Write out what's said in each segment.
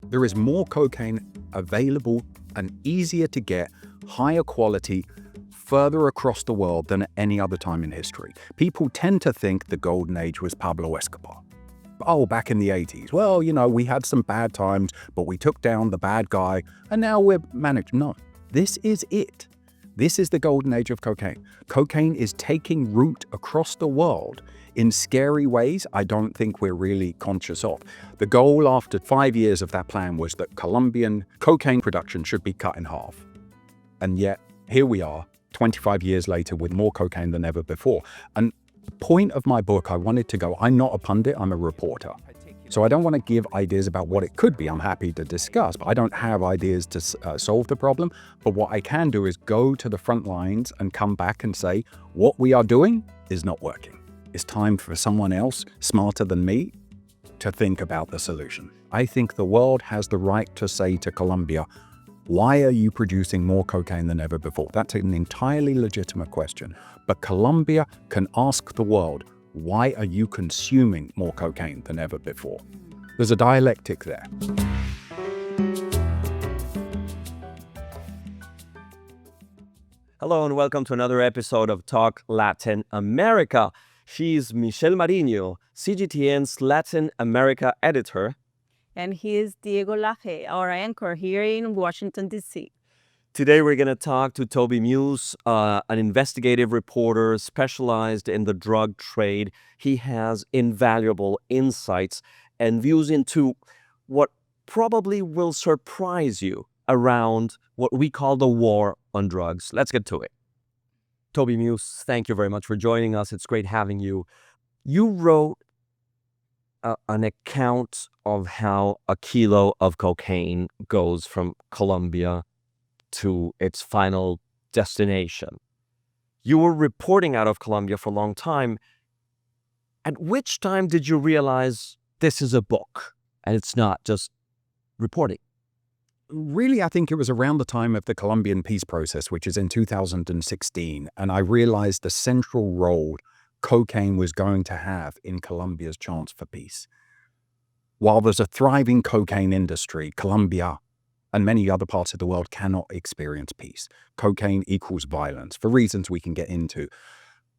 There is more cocaine available and easier to get, higher quality, further across the world than at any other time in history. People tend to think the golden age was Pablo Escobar. Oh, back in the 80s. Well, we had some bad times, but we took down the bad guy, and now we're managed. No, this is it. This is the golden age of cocaine. Cocaine is taking root across the world in scary ways I don't think we're really conscious of. The goal after 5 years of that plan was that Colombian cocaine production should be cut in half. And yet, here we are, 25 years later with more cocaine than ever before. And the point of my book, I wanted to go, I'm not a pundit, I'm a reporter. So I don't want to give ideas about what it could be. I'm happy to discuss, but I don't have ideas to solve the problem. But what I can do is go to the front lines and come back and say, what we are doing is not working. It's time for someone else, smarter than me, to think about the solution. I think the world has the right to say to Colombia, why are you producing more cocaine than ever before? That's an entirely legitimate question. But Colombia can ask the world, why are you consuming more cocaine than ever before? There's a dialectic there. Hello and welcome to another episode of Talk Latin America. She's Michelle Marinho, CGTN's Latin America editor. And he is Diego Laje, our anchor here in Washington, D.C. Today we're going to talk to Toby Muse, an investigative reporter specialized in the drug trade. He has invaluable insights and views into what probably will surprise you around what we call the war on drugs. Let's get to it. Toby Muse, thank you very much for joining us. It's great having you. You wrote an account of how a kilo of cocaine goes from Colombia to its final destination. You were reporting out of Colombia for a long time. At which time did you realize this is a book and it's not just reporting? Really, I think it was around the time of the Colombian peace process, which is in 2016, and I realized the central role cocaine was going to have in Colombia's chance for peace. While there's a thriving cocaine industry, Colombia and many other parts of the world cannot experience peace. Cocaine equals violence, for reasons we can get into.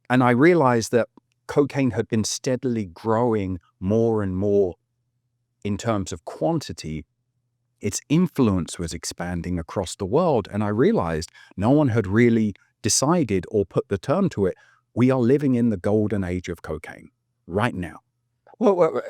And I realized that cocaine had been steadily growing more and more in terms of quantity. Its influence was expanding across the world, and I realized no one had really decided or put the term to it. We are living in the golden age of cocaine right now. Well,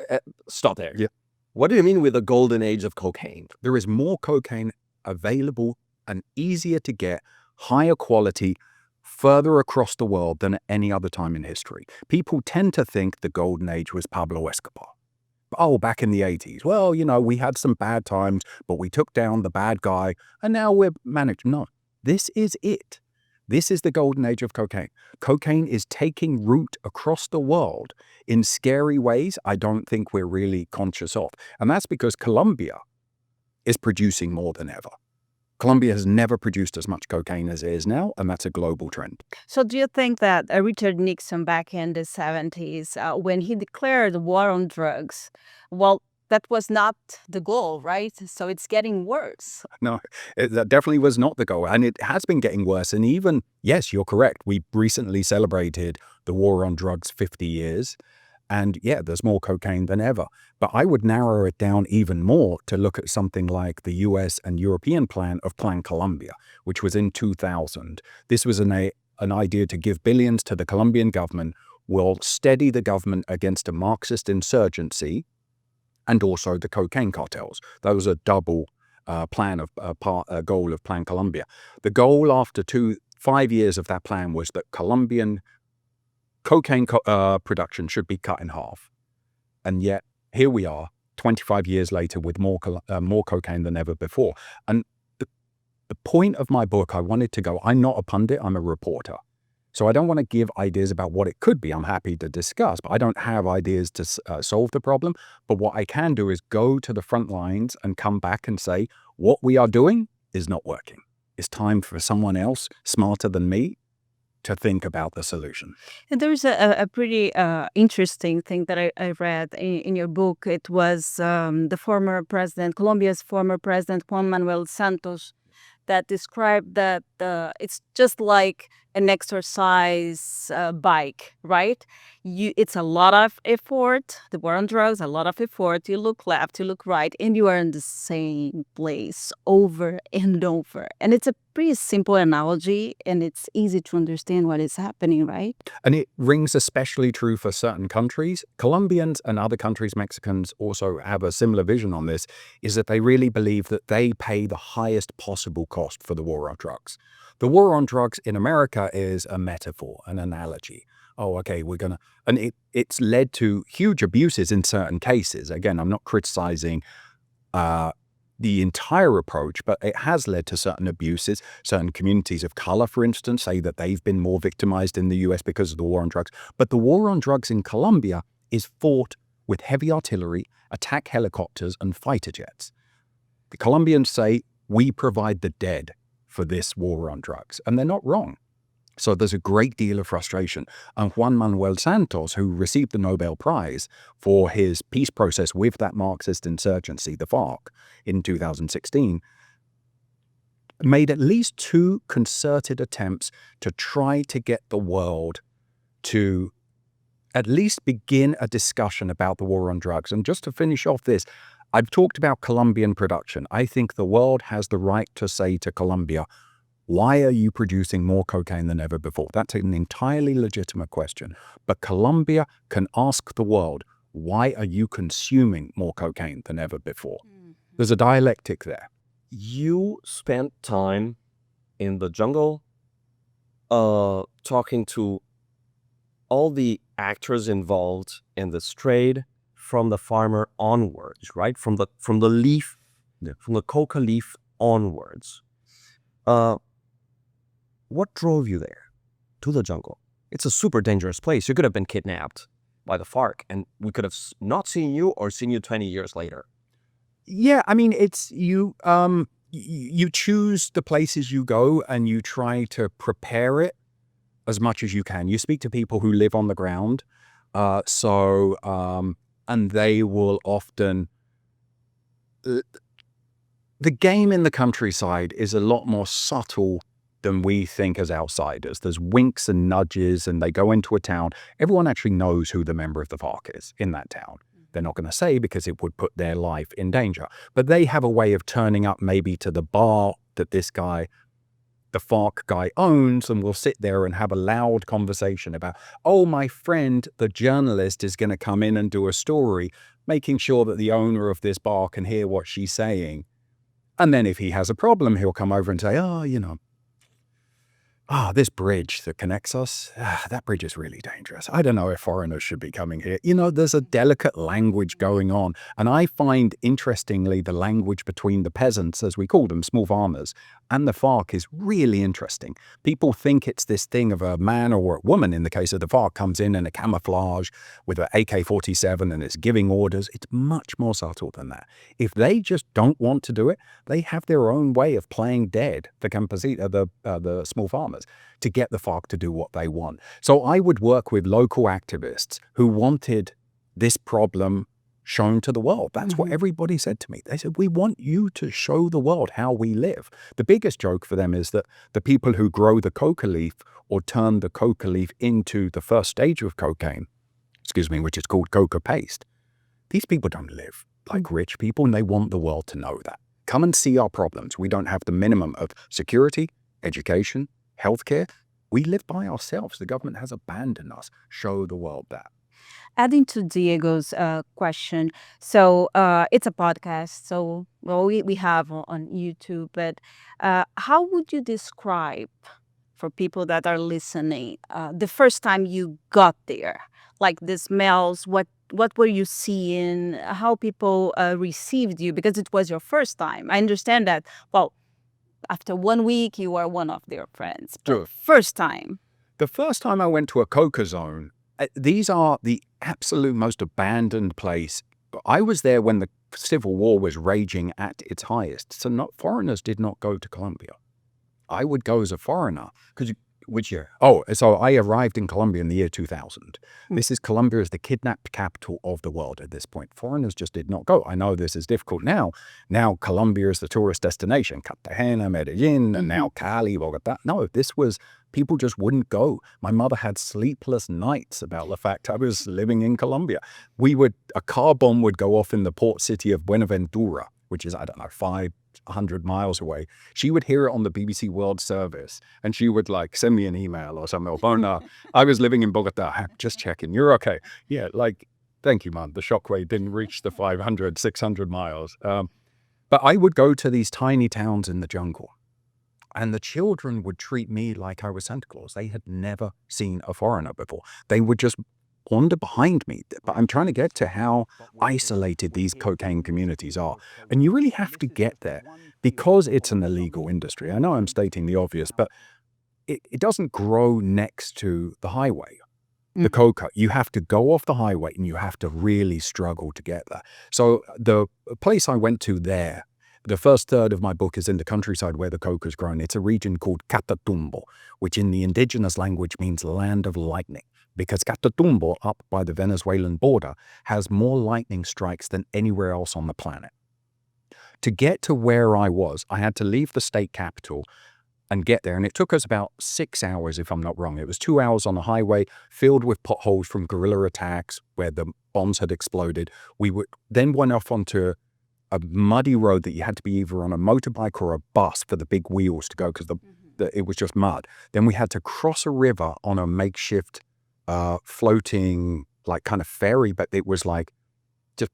stop there. Yeah. What do you mean with the golden age of cocaine? There is more cocaine available and easier to get, higher quality, further across the world than at any other time in history. People tend to think the golden age was Pablo Escobar. Oh, back in the 80s. Well, we had some bad times, but we took down the bad guy, and now we're managed. No, this is it. This is the golden age of cocaine. Cocaine is taking root across the world in scary ways I don't think we're really conscious of. And that's because Colombia is producing more than ever. Colombia has never produced as much cocaine as it is now, and that's a global trend. So do you think that Richard Nixon back in the 70s, when he declared war on drugs, well, that was not the goal, right? So it's getting worse. No, that definitely was not the goal. And it has been getting worse. And even, yes, you're correct. We recently celebrated the war on drugs 50 years. And yeah, there's more cocaine than ever. But I would narrow it down even more to look at something like the US and European plan of Plan Colombia, which was in 2000. This was an idea to give billions to the Colombian government, will steady the government against a Marxist insurgency, and also the cocaine cartels. That was a double goal of Plan Colombia. The goal after 5 years of that plan was that Colombian cocaine production should be cut in half. And yet, here we are, 25 years later with more cocaine than ever before. And the point of my book, I wanted to go, I'm not a pundit, I'm a reporter. So I don't want to give ideas about what it could be. I'm happy to discuss, but I don't have ideas to solve the problem. But what I can do is go to the front lines and come back and say, what we are doing is not working. It's time for someone else, smarter than me, to think about the solution. And there's a pretty interesting thing that I read in your book. It was the former president, Colombia's former president, Juan Manuel Santos, that described that it's just like an exercise bike, right? It's a lot of effort. The war on drugs, a lot of effort. You look left, you look right, and you are in the same place over and over. And it's a pretty simple analogy, and it's easy to understand what is happening, right? And it rings especially true for certain countries. Colombians and other countries, Mexicans, also have a similar vision on this, is that they really believe that they pay the highest possible cost for the war on drugs. The war on drugs in America is a metaphor, an analogy. Oh, okay, we're going to... And it's led to huge abuses in certain cases. Again, I'm not criticizing the entire approach, but it has led to certain abuses. Certain communities of color, for instance, say that they've been more victimized in the US because of the war on drugs. But the war on drugs in Colombia is fought with heavy artillery, attack helicopters, and fighter jets. The Colombians say, we provide the dead for this war on drugs. And they're not wrong. So there's a great deal of frustration. And Juan Manuel Santos, who received the Nobel Prize for his peace process with that Marxist insurgency, the FARC, in 2016, made at least 2 concerted attempts to try to get the world to at least begin a discussion about the war on drugs. And just to finish off this, I've talked about Colombian production. I think the world has the right to say to Colombia, why are you producing more cocaine than ever before? That's an entirely legitimate question. But Colombia can ask the world, why are you consuming more cocaine than ever before? There's a dialectic there. You spent time in the jungle talking to all the actors involved in this trade, from the farmer onwards, right? From the leaf, from the coca leaf onwards. What drove you there to the jungle? It's a super dangerous place. You could have been kidnapped by the FARC, and we could have not seen you or seen you 20 years later. Yeah, I mean, it's you choose the places you go and you try to prepare it as much as you can. You speak to people who live on the ground. And they will often... The game in the countryside is a lot more subtle than we think as outsiders. There's winks and nudges, and they go into a town. Everyone actually knows who the member of the FARC is in that town. They're not going to say because it would put their life in danger. But they have a way of turning up maybe to the bar that this guy, the FARC guy, owns, and we'll sit there and have a loud conversation about, oh, my friend, the journalist, is going to come in and do a story, making sure that the owner of this bar can hear what she's saying. And then if he has a problem, he'll come over and say, oh, this bridge that connects us, that bridge is really dangerous. I don't know if foreigners should be coming here. There's a delicate language going on. And I find, interestingly, the language between the peasants, as we call them, small farmers, and the FARC is really interesting. People think it's this thing of a man or a woman, in the case of the FARC, comes in a camouflage with an AK-47 and is giving orders. It's much more subtle than that. If they just don't want to do it, they have their own way of playing dead the small farmers, to get the FARC to do what they want. So I would work with local activists who wanted this problem shown to the world. That's what everybody said to me. They said, we want you to show the world how we live. The biggest joke for them is that the people who grow the coca leaf or turn the coca leaf into the first stage of cocaine, which is called coca paste, these people don't live like rich people, and they want the world to know that. Come and see our problems. We don't have the minimum of security, education, healthcare. We live by ourselves. The government has abandoned us. Show the world that. Adding to Diego's question, so it's a podcast, so we have on YouTube, but how would you describe, for people that are listening, the first time you got there? Like the smells, what were you seeing, how people received you, because it was your first time. I understand that, after 1 week, you are one of their friends. But Sure. First time. The first time I went to a coca zone, these are the absolute most abandoned place. I was there when the Civil War was raging at its highest. So foreigners did not go to Colombia. I would go as a foreigner because Which year? Oh, so I arrived in Colombia in the year 2000. Colombia is the kidnapped capital of the world at this point. Foreigners just did not go. I know this is difficult now. Now Colombia is the tourist destination. Cartagena, Medellin, and now Cali, Bogota. No, this was, people just wouldn't go. My mother had sleepless nights about the fact I was living in Colombia. A car bomb would go off in the port city of Buenaventura, which is, I don't know, 500 miles away. She would hear it on the BBC World Service, and she would like send me an email or something. Oh, no, I was living in Bogota. Just checking. You're okay. Yeah, like, thank you, man. The shockwave didn't reach the 500, 600 miles. But I would go to these tiny towns in the jungle, and the children would treat me like I was Santa Claus. They had never seen a foreigner before. They would just wander behind me. But I'm trying to get to how isolated these cocaine communities are. And you really have to get there because it's an illegal industry. I know I'm stating the obvious, but it doesn't grow next to the highway. The coca, you have to go off the highway and you have to really struggle to get there. So the place I went to there, the first third of my book is in the countryside where the coca is grown. It's a region called Catatumbo, which in the indigenous language means land of lightning, because Catatumbo, up by the Venezuelan border, has more lightning strikes than anywhere else on the planet. To get to where I was, I had to leave the state capital and get there, and it took us about 6 hours, if I'm not wrong. It was 2 hours on the highway filled with potholes from guerrilla attacks where the bombs had exploded. We then went off onto a muddy road that you had to be either on a motorbike or a bus for the big wheels to go, because it was just mud. Then we had to cross a river on a makeshift floating like kind of ferry, but it was like just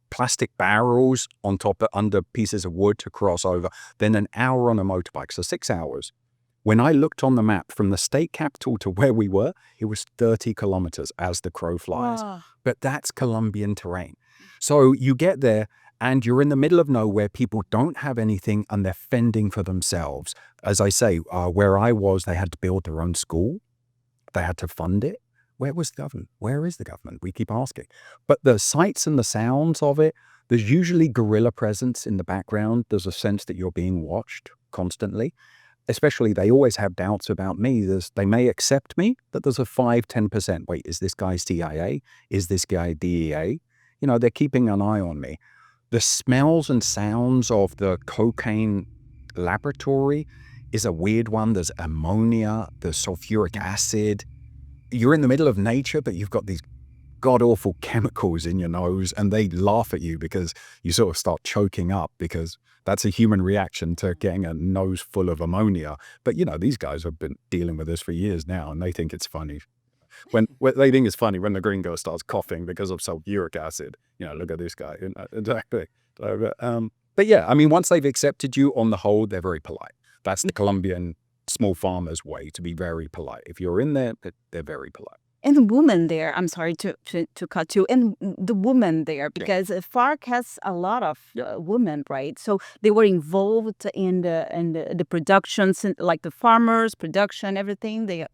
plastic barrels on top of under pieces of wood to cross over. Then an hour on a motorbike, so 6 hours. When I looked on the map from the state capital to where we were, it was 30 kilometers as the crow flies. Wow. But that's Colombian terrain. So you get there and you're in the middle of nowhere. People don't have anything and they're fending for themselves. As I say, where I was, they had to build their own school. They had to fund it. Where was the government? Where is the government? We keep asking. But the sights and the sounds of it, there's usually guerrilla presence in the background. There's a sense that you're being watched constantly. Especially, they always have doubts about me. They may accept me, but there's a 5-10%. Wait, is this guy CIA? Is this guy DEA? You know, they're keeping an eye on me. The smells and sounds of the cocaine laboratory is a weird one. There's ammonia, there's sulfuric acid. You're in the middle of nature, but you've got these god-awful chemicals in your nose, and they laugh at you because you sort of start choking up, because that's a human reaction to getting a nose full of ammonia. But, you know, these guys have been dealing with this for years now, and they think it's funny. When they think it's funny when the gringo starts coughing because of sulfuric acid. You know, look at this guy. You know, exactly. So, but yeah, I mean, once they've accepted you, on the whole, they're very polite. That's the Colombian small farmers' way, to be very polite. If you're in there, they're very polite. And the woman there, I'm sorry to cut you, and the woman there, because FARC has a lot of women, right? So they were involved in the productions, like the farmers, production, everything.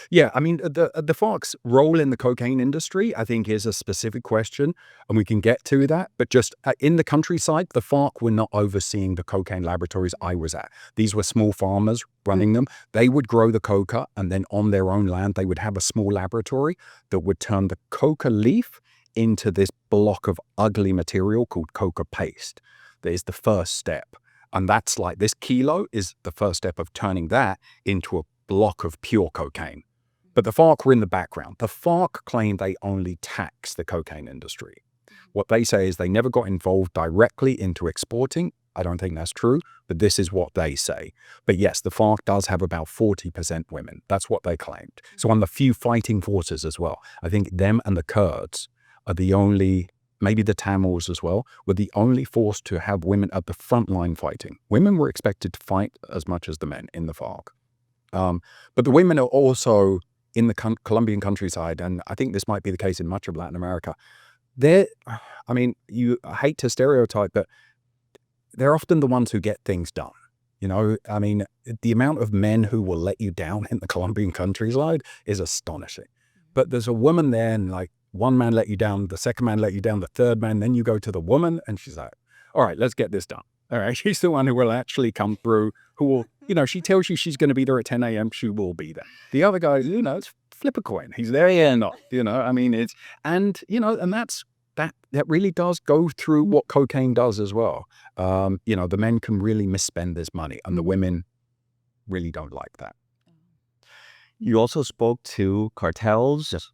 Yeah, I mean, the FARC's role in the cocaine industry, I think, is a specific question, and we can get to that. But just in the countryside, the FARC were not overseeing the cocaine laboratories I was at. These were small farmers running them. They would grow the coca, and then on their own land, they would have a small laboratory that would turn the coca leaf into this block of ugly material called coca paste. That is the first step. And that's like, this kilo is the first step of turning that into a block of pure cocaine. But the FARC were in the background. The FARC claim they only tax the cocaine industry. What they say is they never got involved directly into exporting. I don't think that's true, but this is what they say. But yes, the FARC does have about 40% women. That's what they claimed. So on the few fighting forces as well, I think them and the Kurds are the only, maybe the Tamils as well, were the only force to have women at the front line fighting. Women were expected to fight as much as the men in the FARC. But the women are also in the Colombian countryside, and I think this might be the case in much of Latin America. I mean, I hate to stereotype, but they're often the ones who get things done. You know, I mean, the amount of men who will let you down in the Colombian countryside is astonishing. But there's a woman there, and like, one man let you down, the second man let you down, the third man, then you go to the woman, and she's like, all right, let's get this done. All right, she's the one who will actually come through, who will You know, she tells you she's going to be there at 10 a.m. She will be there. The other guy, you know, it's flip a coin. He's there or not. You know, I mean, it's, and, you know, and that really does go through what cocaine does as well. You know, the men can really misspend this money and the women really don't like that. You also spoke to cartels. Yes.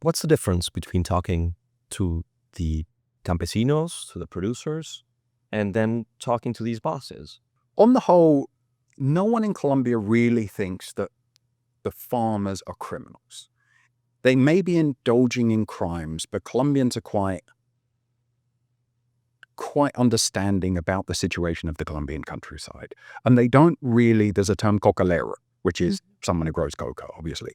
What's the difference between talking to the campesinos, to the producers, and then talking to these bosses? On the whole, no one in Colombia really thinks that the farmers are criminals. They may be indulging in crimes, but Colombians are quite understanding about the situation of the Colombian countryside. And they don't really, there's a term cocalero, which is someone who grows coca, obviously.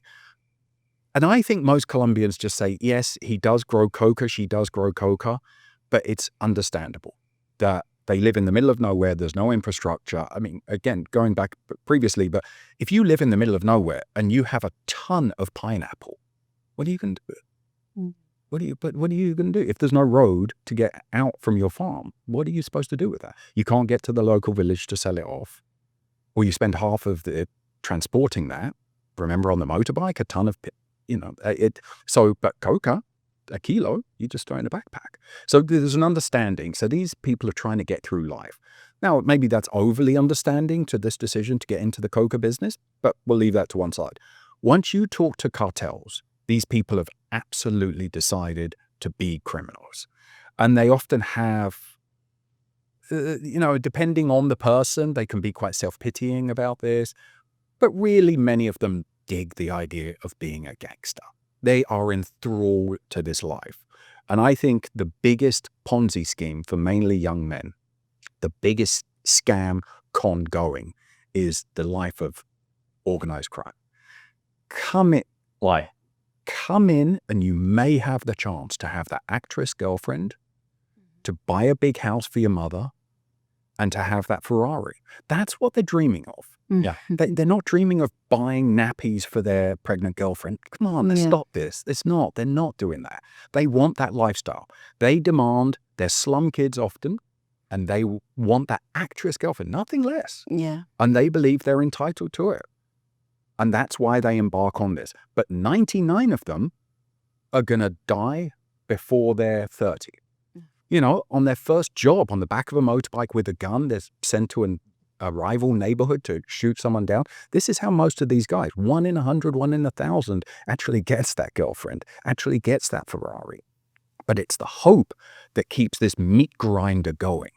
And I think most Colombians just say, yes, he does grow coca, she does grow coca, but it's understandable that they live in the middle of nowhere, there's no infrastructure. I mean, again, going back previously, but if you live in the middle of nowhere and you have a ton of pineapple, what are you going to do? What are you going to do? If there's no road to get out from your farm, what are you supposed to do with that? You can't get to the local village to sell it off. Or you spend half of the transporting that. Remember on the motorbike, a ton of, you know, but coca, a kilo, you just throw in a backpack. So there's an understanding. So these people are trying to get through life. Now, maybe that's overly understanding to this decision to get into the coca business, but we'll leave that to one side. Once you talk to cartels, these people have absolutely decided to be criminals. And they often have, you know, depending on the person, they can be quite self-pitying about this. But really, many of them dig the idea of being a gangster. They are enthralled to this life. And I think the biggest Ponzi scheme for mainly young men, the biggest scam con going, is the life of organized crime. Why? Come in and you may have the chance to have that actress girlfriend, to buy a big house for your mother, and to have that Ferrari. That's what they're dreaming of. Yeah. They're not dreaming of buying nappies for their pregnant girlfriend. Come on, let's stop this. They're not doing that. They want that lifestyle. They demand, they're slum kids often, and they want that actress girlfriend, nothing less. Yeah. And they believe they're entitled to it. And that's why they embark on this. But 99 of them are going to die before they're 30. You know, on their first job, on the back of a motorbike with a gun, they're sent to a rival neighborhood to shoot someone down. This is how most of these guys, 1 in 100, 1 in 1,000, actually gets that girlfriend, actually gets that Ferrari. But it's the hope that keeps this meat grinder going.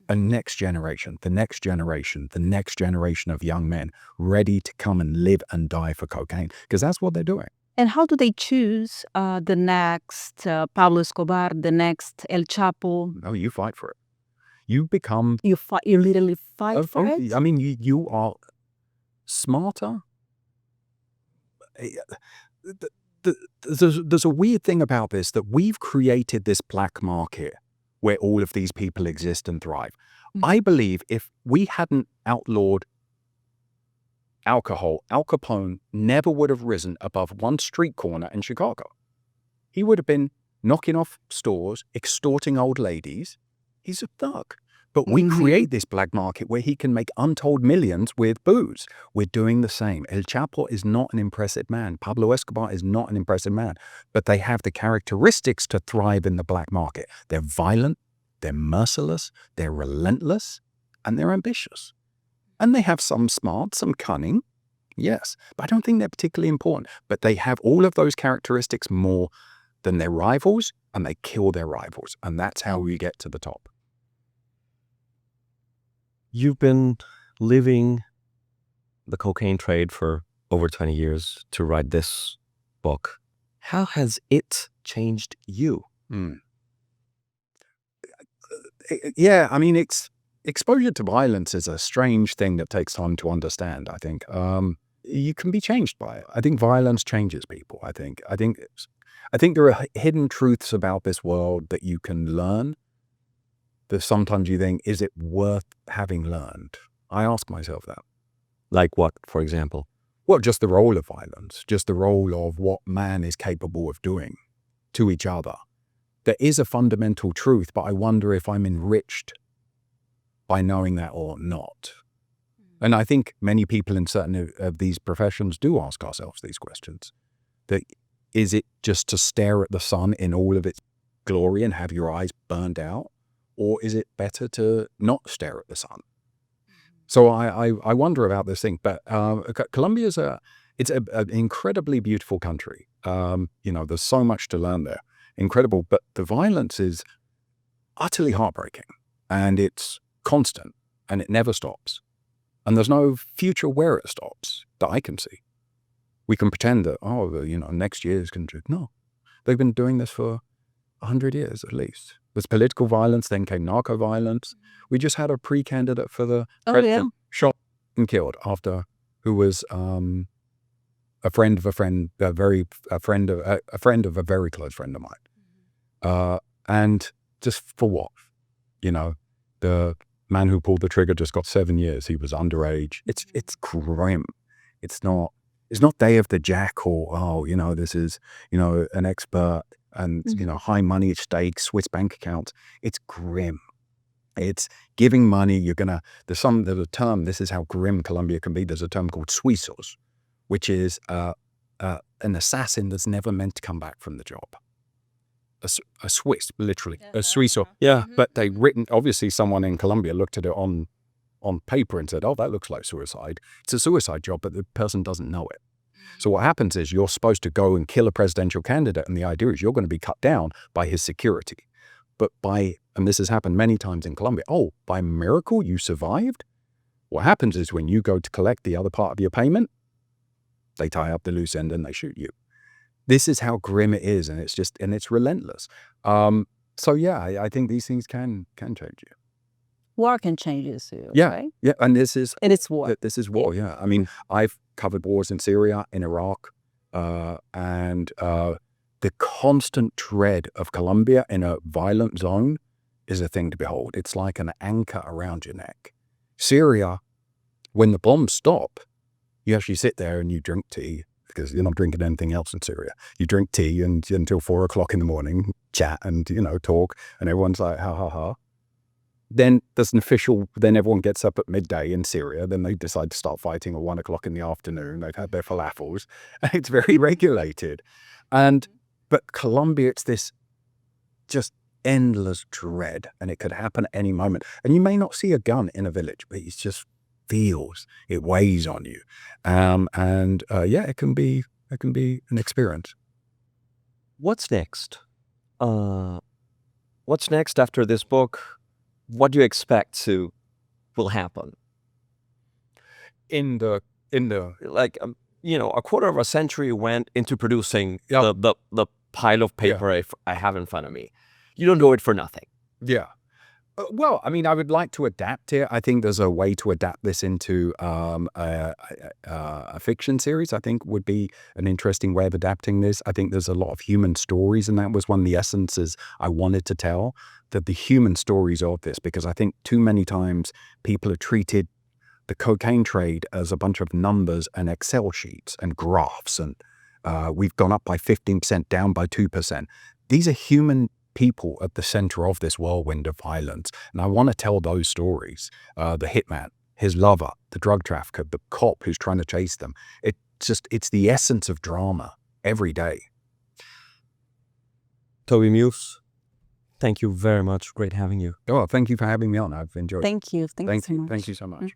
A next generation, the next generation, the next generation of young men ready to come and live and die for cocaine, because that's what they're doing. And how do they choose the next Pablo Escobar, the next El Chapo? No, you fight for it. You become... You literally fight for it? I mean, you are smarter. There's a weird thing about this, that we've created this black market where all of these people exist and thrive. I believe if we hadn't outlawed alcohol, Al Capone never would have risen above one street corner in Chicago. He would have been knocking off stores, extorting old ladies. He's a thug. But we create this black market where he can make untold millions with booze. We're doing the same. El Chapo is not an impressive man. Pablo Escobar is not an impressive man. But they have the characteristics to thrive in the black market. They're violent, they're merciless, they're relentless, and they're ambitious. And they have some smart, some cunning, yes. But I don't think they're particularly important. But they have all of those characteristics more than their rivals, and they kill their rivals. And that's how we get to the top. You've been living the cocaine trade for over 20 years to write this book. How has it changed you? Yeah, I mean, exposure to violence is a strange thing that takes time to understand, I think. You can be changed by it. I think violence changes people, I think. I think there are hidden truths about this world that you can learn. That sometimes you think, is it worth having learned? I ask myself that. Like what, for example? Well, just the role of violence, just the role of what man is capable of doing to each other. There is a fundamental truth, but I wonder if I'm enriched by knowing that or not? And I think many people in certain of these professions do ask ourselves these questions. That is it just to stare at the sun in all of its glory and have your eyes burned out? Or is it better to not stare at the sun? So I wonder about this thing. But Colombia is an incredibly beautiful country. There's so much to learn there. Incredible. But the violence is utterly heartbreaking. And it's constant. And it never stops. And there's no future where it stops that I can see. We can pretend that, next year's going to... No. They've been doing this for 100 years at least. There's political violence, then came narco violence. We just had a pre-candidate for the president shot and killed who was a friend of a friend, a friend of a very close friend of mine. And just for what? The man who pulled the trigger just got 7 years. He was underage. It's grim. It's not Day of the Jack or, this is, an expert and, high money at stake, Swiss bank accounts. It's grim. It's giving money. There's a term, this is how grim Colombia can be. There's a term called suizos, which is an assassin that's never meant to come back from the job. A Swiss, literally, a Suizo. Yeah, but obviously someone in Colombia looked at it on paper and said, oh, that looks like suicide. It's a suicide job, but the person doesn't know it. So what happens is you're supposed to go and kill a presidential candidate, and the idea is you're going to be cut down by his security. But and this has happened many times in Colombia, by miracle you survived? What happens is when you go to collect the other part of your payment, they tie up the loose end and they shoot you. This is how grim it is, and it's relentless. So yeah, I think these things can change you. War can change you too, yeah, right? Yeah, and this is war. This is war, yeah. I mean, I've covered wars in Syria, in Iraq, and the constant dread of Colombia in a violent zone is a thing to behold. It's like an anchor around your neck. Syria, when the bombs stop, you actually sit there and you drink tea, because you're not drinking anything else in Syria. You drink tea until 4 o'clock in the morning, chat and, talk, and everyone's like, ha, ha, ha. Then there's then everyone gets up at midday in Syria, then they decide to start fighting at 1 o'clock in the afternoon. They've had their falafels, and it's very regulated. But Colombia, it's this just endless dread, and it could happen at any moment. And you may not see a gun in a village, but it just it weighs on you. It can be an experience. What's next? What's next after this book? What do you expect will happen? In the a quarter of a century went into producing the pile of paper I have in front of me. You don't do it for nothing. Yeah. Well, I mean, I would like to adapt it. I think there's a way to adapt this into a fiction series, I think would be an interesting way of adapting this. I think there's a lot of human stories, and that was one of the essences I wanted to tell, that the human stories of this, because I think too many times people have treated the cocaine trade as a bunch of numbers and Excel sheets and graphs, and we've gone up by 15%, down by 2%. These are human people at the center of this whirlwind of violence. And I want to tell those stories. The hitman, his lover, the drug trafficker, the cop who's trying to chase them. It's the essence of drama every day. Toby Muse, thank you very much. Great having you. Oh, thank you for having me on. I've enjoyed it. Thank you. Thank you so much. Thank you so much.